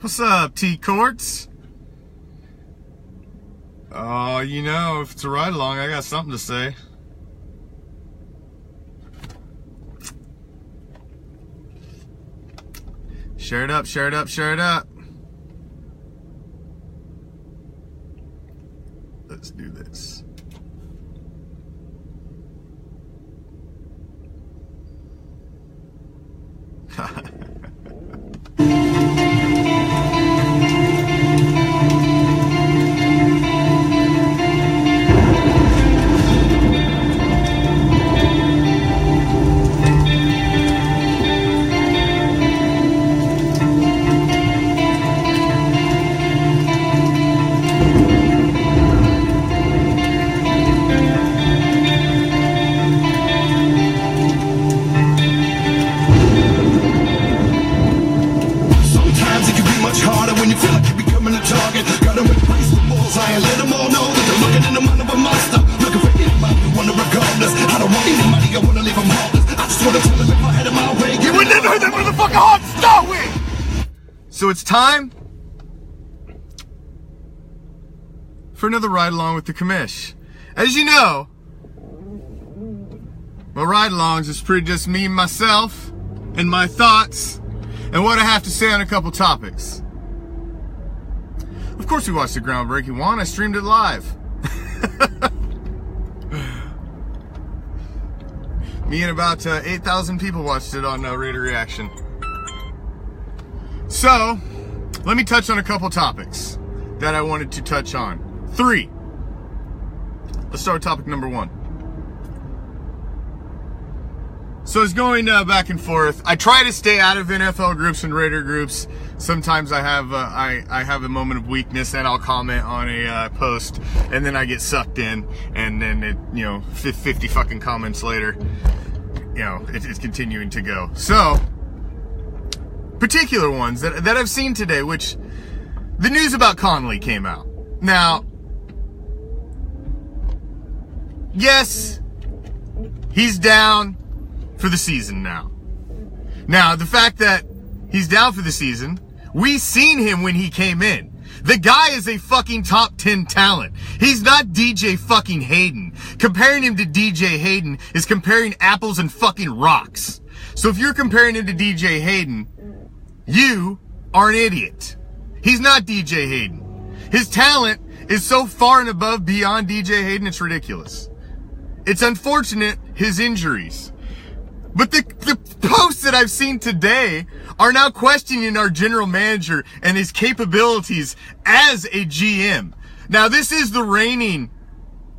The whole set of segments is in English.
What's up, T-Courts? Oh, you know, if it's a ride-along, I got something to say. Share it up, share it up, share it up. Let's do this. So it's time for another ride-along with the Commish. As you know, my ride-alongs is pretty just me and myself and my thoughts and what I have to say on a couple topics. Of course we watched the groundbreaking one. I streamed it live. Me and about 8,000 people watched it on RAIDER ReACTION. So, let me touch on a couple topics that I wanted to touch on. 3. Let's start with topic number 1. So it's going back and forth. I try to stay out of NFL groups and RAIDER groups. Sometimes I have a moment of weakness and I'll comment on a post and then I get sucked in and then it, 50 fucking comments later, it's continuing to go. So, particular ones that I've seen today, which the news about Conley came out. Now, yes, he's down for the season now. Now, the fact that he's down for the season, we seen him when he came in. The guy is a fucking top 10 talent. He's not DJ fucking Hayden. Comparing him to DJ Hayden is comparing apples and fucking rocks. So if you're comparing him to DJ Hayden, you are an idiot. He's not DJ Hayden. His talent is so far and above beyond DJ Hayden, it's ridiculous. It's unfortunate, his injuries. But the posts that I've seen today are now questioning our general manager and his capabilities as a GM. Now, this is the reigning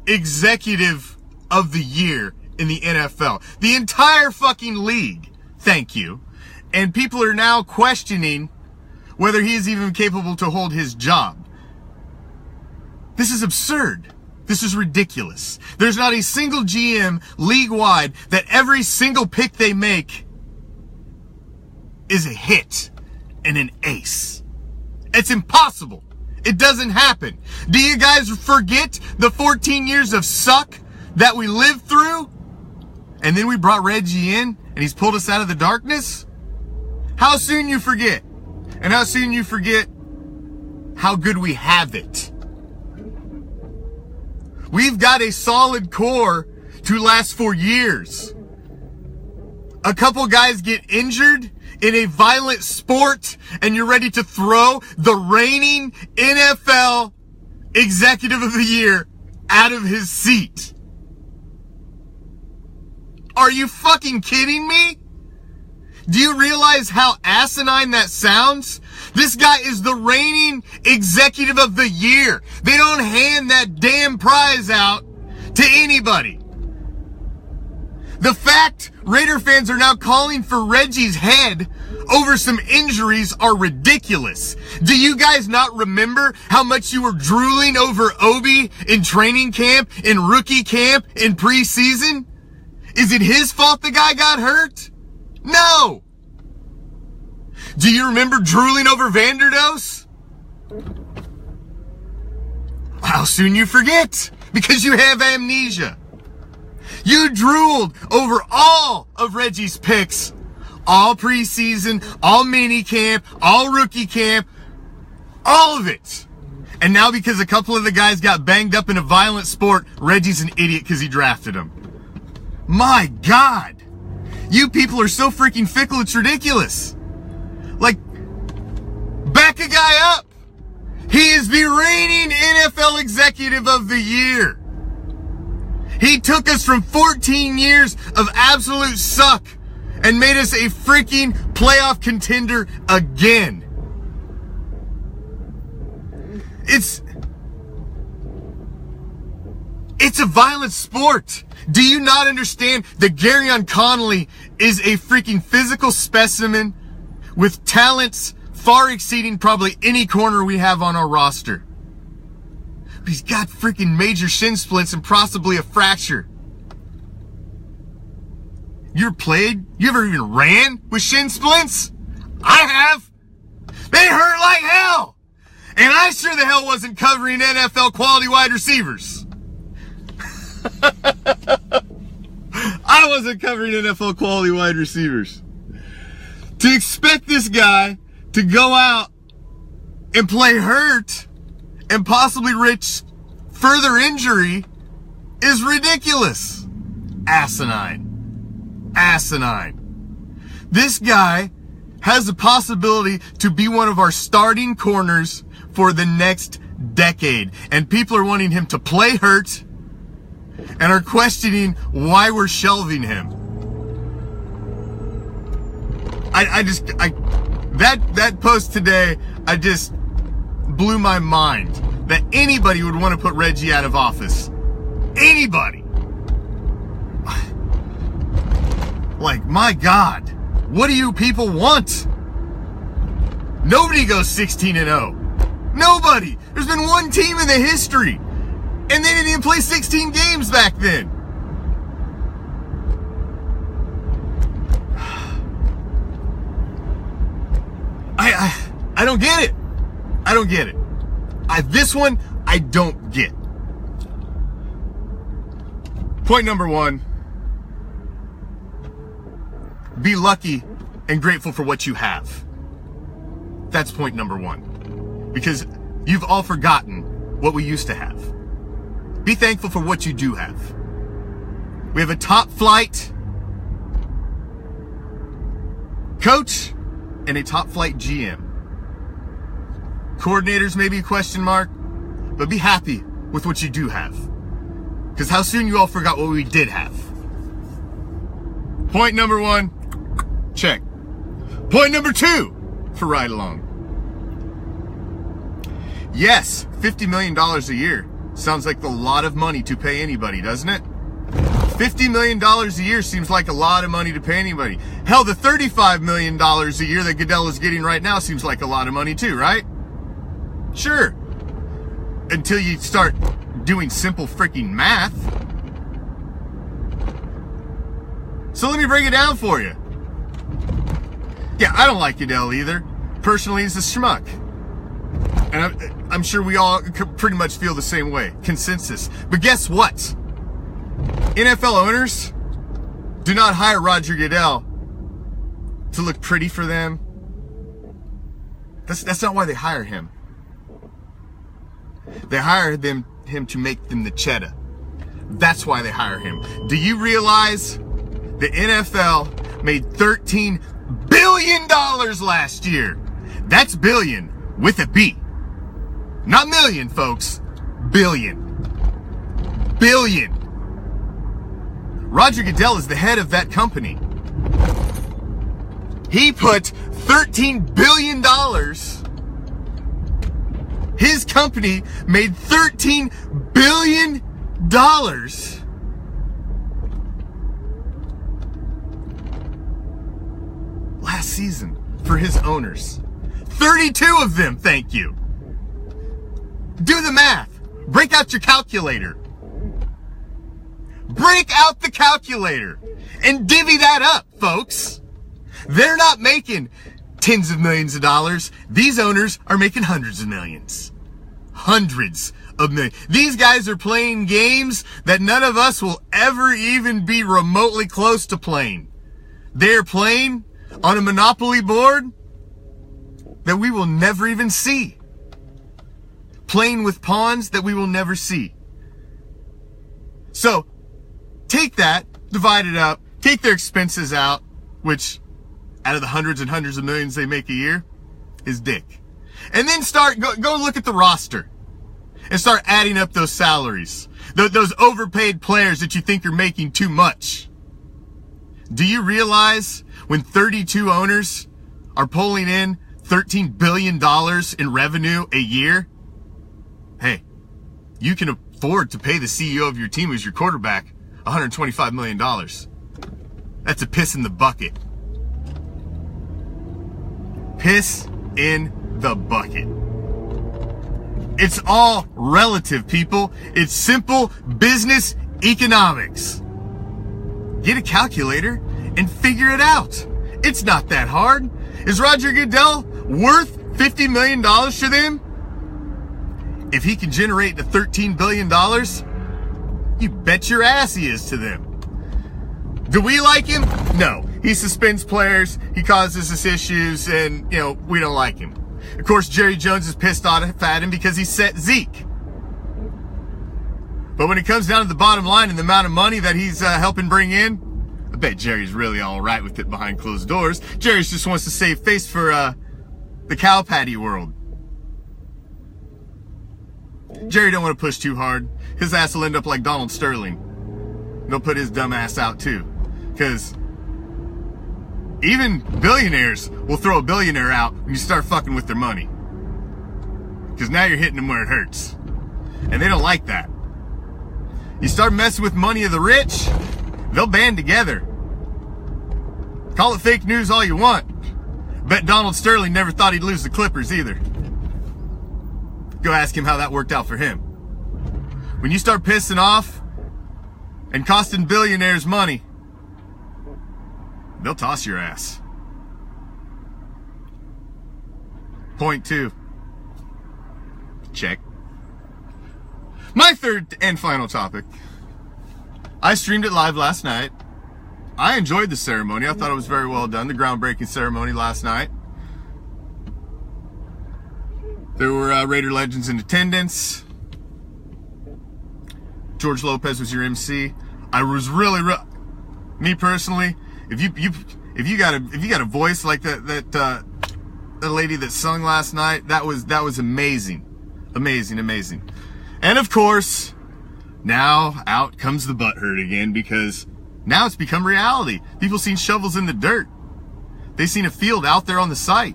executive of the year in the NFL. The entire fucking league. Thank you. And people are now questioning whether he is even capable to hold his job. This is absurd. This is ridiculous. There's not a single GM league-wide that every single pick they make is a hit and an ace. It's impossible. It doesn't happen. Do you guys forget the 14 years of suck that we lived through? And then we brought Reggie in and he's pulled us out of the darkness? How soon you forget? And how soon you forget how good we have it? We've got a solid core to last for years. A couple guys get injured in a violent sport and you're ready to throw the reigning NFL Executive of the Year out of his seat. Are you fucking kidding me? Do you realize how asinine that sounds? This guy is the reigning Executive of the Year. They don't hand that damn prize out to anybody. The fact Raider fans are now calling for Reggie's head over some injuries are ridiculous. Do you guys not remember how much you were drooling over Obi in training camp, in rookie camp, in preseason? Is it his fault the guy got hurt? No! Do you remember drooling over Vanderdoes? How soon you forget? Because you have amnesia. You drooled over all of Reggie's picks, all preseason, all mini camp, all rookie camp, All of it. And now because a couple of the guys got banged up in a violent sport, Reggie's an idiot because he drafted him. My God. You people are so freaking fickle, it's ridiculous. Like, back a guy up. He is the reigning NFL Executive of the Year. He took us from 14 years of absolute suck and made us a freaking playoff contender again. It's a violent sport. Do you not understand that Garyon Connolly is a freaking physical specimen with talents far exceeding probably any corner we have on our roster? But he's got freaking major shin splints and possibly a fracture. You ever played? You ever even ran with shin splints? I have. They hurt like hell. And I sure the hell wasn't covering NFL quality wide receivers. I wasn't covering NFL quality wide receivers. To expect this guy to go out and play hurt and possibly risk further injury is ridiculous. Asinine. Asinine. This guy has the possibility to be one of our starting corners for the next decade. And people are wanting him to play hurt and are questioning why we're shelving him. That post today, I just blew my mind that anybody would want to put Reggie out of office. Anybody. Like, my God, what do you people want? Nobody goes 16-0. Nobody. There's been one team in the history, and they didn't even play 16 games back then. I don't get it. I don't get it. This one, I don't get. Point number one. Be lucky and grateful for what you have. That's point number one. Because you've all forgotten what we used to have. Be thankful for what you do have. We have a top flight coach and a top flight GM. Coordinators may be a question mark, but be happy with what you do have. Because how soon you all forgot what we did have. Point number one, check. Point number two for ride along. Yes, $50 million a year sounds like a lot of money to pay anybody, doesn't it? $50 million a year seems like a lot of money to pay anybody. Hell, the $35 million a year that Goodell is getting right now seems like a lot of money too, right? Sure. Until you start doing simple freaking math. So let me break it down for you. Yeah, I don't like Goodell either. Personally, he's a schmuck. And I'm sure we all pretty much feel the same way. Consensus. But guess what? NFL owners do not hire Roger Goodell to look pretty for them. That's not why they hire him. They hire him to make them the cheddar. That's why they hire him. Do you realize the NFL made $13 billion last year? That's billion with a B. Not million, folks. Billion. Billion. Roger Goodell is the head of that company. He put $13 billion. His company made $13 billion last season for his owners. 32 of them, thank you. Do the math. Break out your calculator. Break out the calculator and divvy that up, folks. They're not making tens of millions of dollars. These owners are making hundreds of millions. Hundreds of millions. These guys are playing games that none of us will ever even be remotely close to playing. They're playing on a monopoly board that we will never even see. playing with pawns that we will never see. So, take that, divide it up, take their expenses out, which, out of the hundreds and hundreds of millions they make a year, is dick. And then go look at the roster. And start adding up those salaries. Those overpaid players that you think are making too much. Do you realize when 32 owners are pulling in $13 billion in revenue a year? Hey, you can afford to pay the CEO of your team who's your quarterback $125 million. That's a piss in the bucket. Piss in the bucket. It's all relative, people. It's simple business economics. Get a calculator and figure it out. It's not that hard. Is Roger Goodell worth $50 million to them? If he can generate the $13 billion, you bet your ass he is to them. Do we like him? No. He suspends players, he causes us issues, and, we don't like him. Of course, Jerry Jones is pissed off at him because he set Zeke. But when it comes down to the bottom line and the amount of money that he's helping bring in, I bet Jerry's really all right with it behind closed doors. Jerry just wants to save face for the cow patty world. Jerry don't want to push too hard. His ass will end up like Donald Sterling. They'll put his dumb ass out too. Because even billionaires will throw a billionaire out when you start fucking with their money. Because now you're hitting them where it hurts. And they don't like that. You start messing with money of the rich, they'll band together. Call it fake news all you want. Bet Donald Sterling never thought he'd lose the Clippers either. Go ask him how that worked out for him. When you start pissing off and costing billionaires money, they'll toss your ass. Point 2. Check. My third and final topic. I streamed it live last night. I enjoyed the ceremony. I thought it was very well done, the groundbreaking ceremony last night. There were Raider legends in attendance. George Lopez was your MC. I was really, me personally, if you got a voice like that lady that sung last night, that was amazing, amazing. And of course, now out comes the butthurt again, because now it's become reality. People seen shovels in the dirt. They seen a field out there on the site.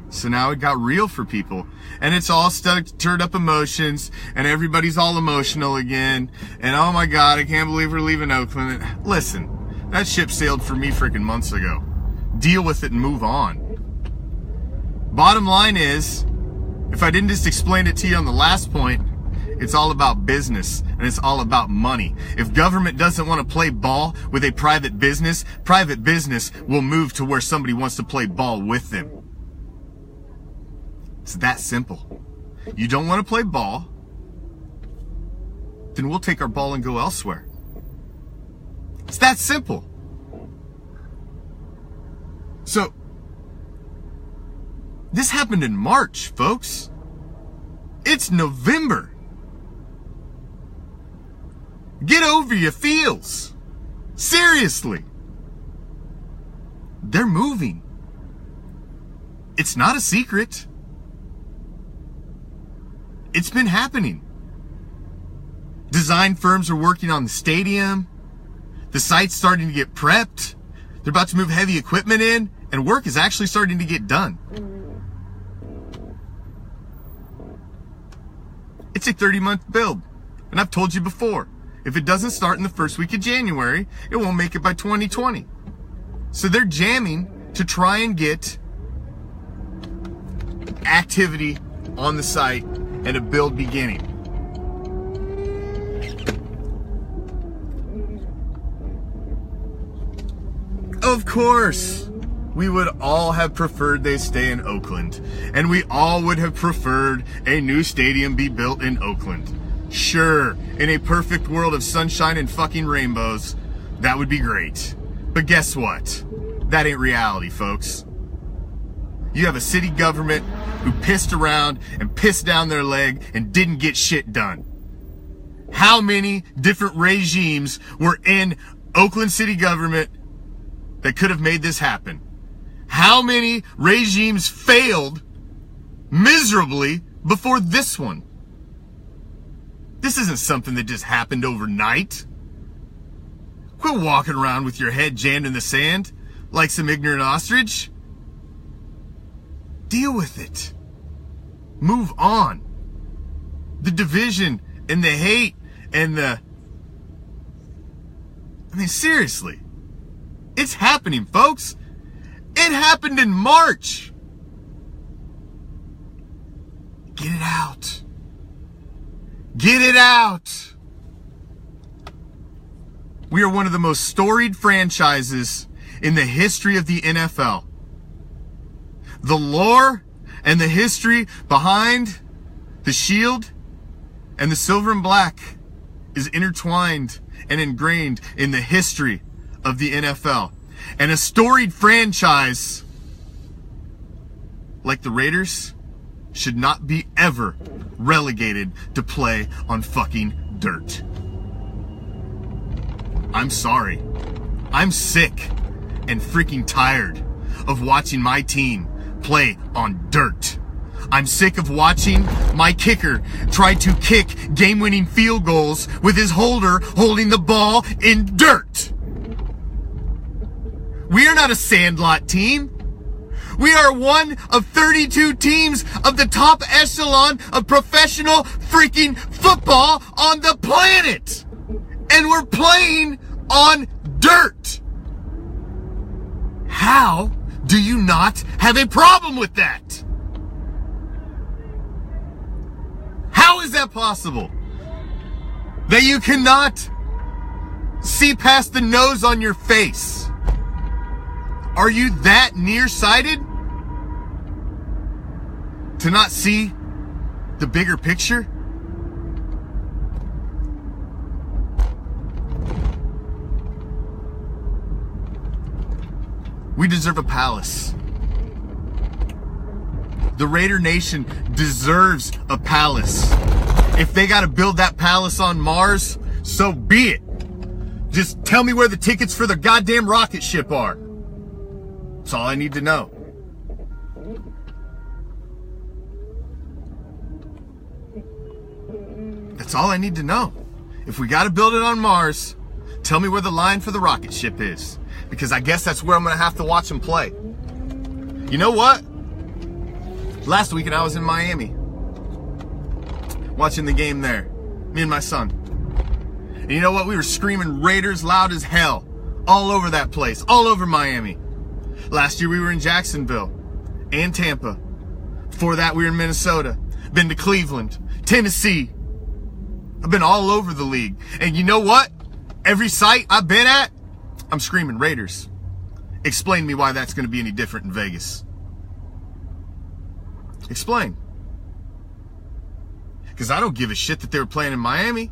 So now it got real for people, and it's all stirred up emotions, and everybody's all emotional again, and oh my God, I can't believe we're leaving Oakland. Listen, that ship sailed for me freaking months ago. Deal with it and move on. Bottom line is, if I didn't just explain it to you on the last point, it's all about business, and it's all about money. If government doesn't want to play ball with a private business will move to where somebody wants to play ball with them. It's that simple. You don't want to play ball, then we'll take our ball and go elsewhere. It's that simple. So, this happened in March, folks. It's November. Get over your feels. Seriously. They're moving. It's not a secret. It's been happening. Design firms are working on the stadium. The site's starting to get prepped. They're about to move heavy equipment in, and work is actually starting to get done. It's a 30-month build. And I've told you before, if it doesn't start in the first week of January, it won't make it by 2020. So they're jamming to try and get activity on the site and a build beginning. Of course, we would all have preferred they stay in Oakland, and we all would have preferred a new stadium be built in Oakland. Sure, in a perfect world of sunshine and fucking rainbows, That would be great. But guess what? That ain't reality, folks. You have a city government who pissed around and pissed down their leg and didn't get shit done. How many different regimes were in Oakland city government that could have made this happen? How many regimes failed miserably before this one? This isn't something that just happened overnight. Quit walking around with your head jammed in the sand like some ignorant ostrich. Deal with it. Move on. The division and the hate and I mean, seriously. It's happening, folks. It happened in March. Get it out. Get it out. We are one of the most storied franchises in the history of the NFL. The lore and the history behind the shield and the silver and black is intertwined and ingrained in the history of the NFL. And a storied franchise like the Raiders should not be ever relegated to play on fucking dirt. I'm sorry. I'm sick and freaking tired of watching my team play on dirt. I'm sick of watching my kicker try to kick game-winning field goals with his holder holding the ball in dirt. We are not a sandlot team. We are one of 32 teams of the top echelon of professional freaking football on the planet. And we're playing on dirt. How do you not have a problem with that? How is that possible? That you cannot see past the nose on your face? Are you that nearsighted to not see the bigger picture? We deserve a palace. The Raider Nation deserves a palace. If they gotta build that palace on Mars, so be it. Just tell me where the tickets for the goddamn rocket ship are. That's all I need to know. That's all I need to know. If we gotta build it on Mars, tell me where the line for the rocket ship is. Because I guess that's where I'm gonna have to watch them play. You know what? Last weekend I was in Miami, watching the game there, me and my son. And you know what? We were screaming Raiders loud as hell, all over that place, all over Miami. Last year we were in Jacksonville and Tampa. Before that we were in Minnesota, been to Cleveland, Tennessee. I've been all over the league. And you know what? Every site I've been at, I'm screaming Raiders. Explain to me why that's going to be any different in Vegas. Explain. Because I don't give a shit that they were playing in Miami.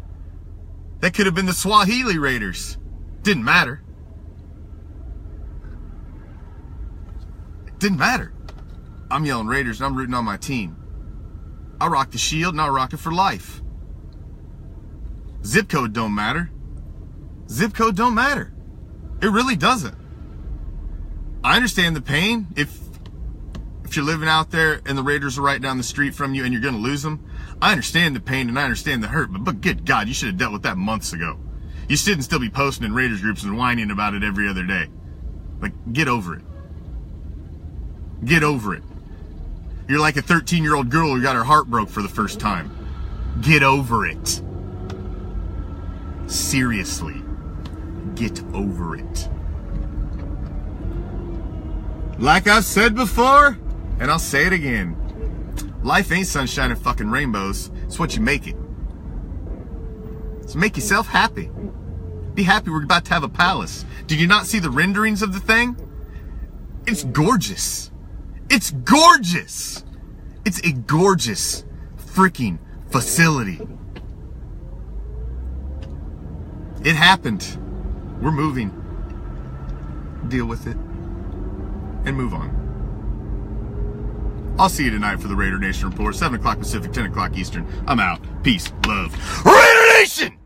That could have been the Swahili Raiders. Didn't matter. It didn't matter. I'm yelling Raiders and I'm rooting on my team. I rock the shield and I rock it for life. Zip code don't matter. Zip code don't matter. It really doesn't. I understand the pain if you're living out there and the Raiders are right down the street from you and you're going to lose them. I understand the pain and I understand the hurt, but good God, you should have dealt with that months ago. You shouldn't still be posting in Raiders groups and whining about it every other day. Like, get over it. Get over it. You're like a 13-year-old girl who got her heart broke for the first time. Get over it. Seriously. Get over it. Like I've said before, and I'll say it again. Life ain't sunshine and fucking rainbows. It's what you make it. So make yourself happy. Be happy we're about to have a palace. Did you not see the renderings of the thing? It's gorgeous. It's gorgeous. It's a gorgeous freaking facility. It happened. We're moving. Deal with it. And move on. I'll see you tonight for the Raider Nation Report. 7 o'clock Pacific, 10 o'clock Eastern. I'm out. Peace. Love. Raider Nation!